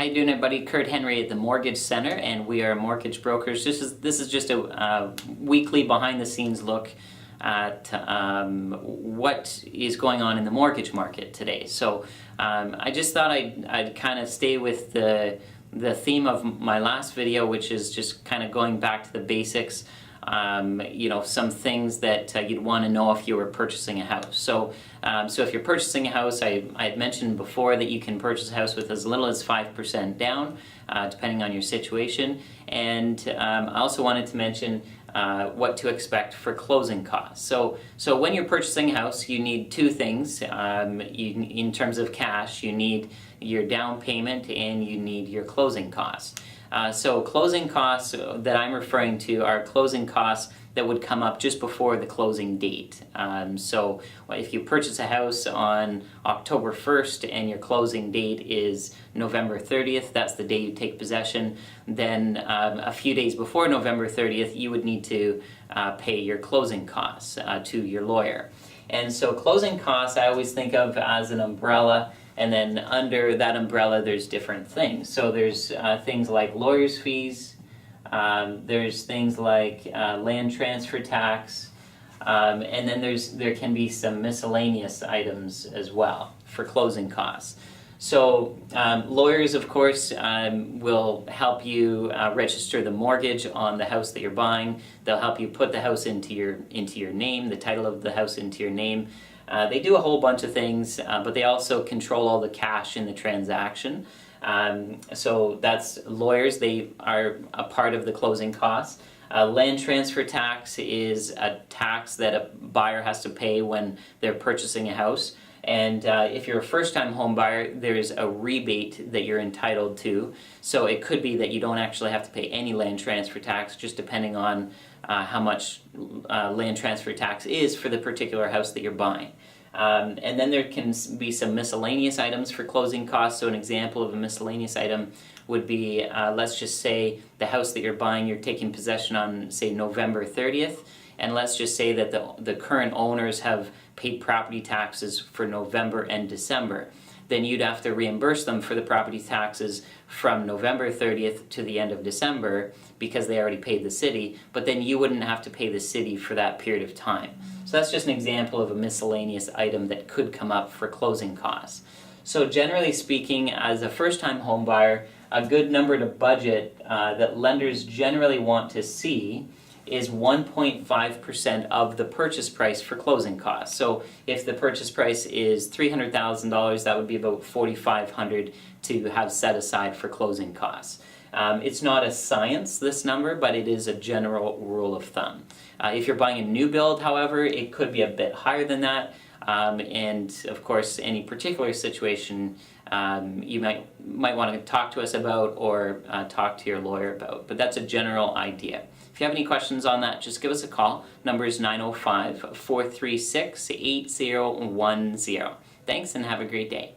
you doing, everybody? Kurt Henry at the Mortgage Center, and we are mortgage brokers. This is just a weekly behind-the-scenes look at what is going on in the mortgage market today. So I just thought I'd kind of stay with the theme of my last video, which is just kind of going back to the basics. Some things that you'd want to know if you were purchasing a house. So if you're purchasing a house, I had mentioned before that you can purchase a house with as little as 5% down, depending on your situation. And I also wanted to mention what to expect for closing costs. So when you're purchasing a house, you need two things. In terms of cash, you need your down payment and you need your closing costs. So closing costs that I'm referring to are closing costs that would come up just before the closing date. So if you purchase a house on October 1st and your closing date is November 30th, that's the day you take possession, then a few days before November 30th you would need to pay your closing costs to your lawyer. And so closing costs I always think of as an umbrella. And then under that umbrella, there's different things. So there's things like lawyer's fees, there's things like land transfer tax, and then there can be some miscellaneous items as well for closing costs. So lawyers, of course, will help you register the mortgage on the house that you're buying. They'll help you put the house into your name, the title of the house into your name. They do a whole bunch of things, but they also control all the cash in the transaction. So that's lawyers. They are a part of the closing costs. Land transfer tax is a tax that a buyer has to pay when they're purchasing a house. And if you're a first-time home buyer, there's a rebate that you're entitled to. So it could be that you don't actually have to pay any land transfer tax, just depending on how much land transfer tax is for the particular house that you're buying. And then there can be some miscellaneous items for closing costs. So an example of a miscellaneous item would be, let's just say the house that you're buying, you're taking possession on, say, November 30th. And let's just say that the current owners have paid property taxes for November and December. Then you'd have to reimburse them for the property taxes from November 30th to the end of December because they already paid the city, but then you wouldn't have to pay the city for that period of time. So that's just an example of a miscellaneous item that could come up for closing costs. So generally speaking, as a first-time home buyer, a good number to budget that lenders generally want to see is 1.5% of the purchase price for closing costs. So if the purchase price is $300,000, that would be about $4,500 to have set aside for closing costs. It's not a science, this number, but it is a general rule of thumb. If you're buying a new build, however, it could be a bit higher than that. And of course, any particular situation you might want to talk to us about or talk to your lawyer about. But that's a general idea. If you have any questions on that, just give us a call. Number is 905-436-8010. Thanks and have a great day.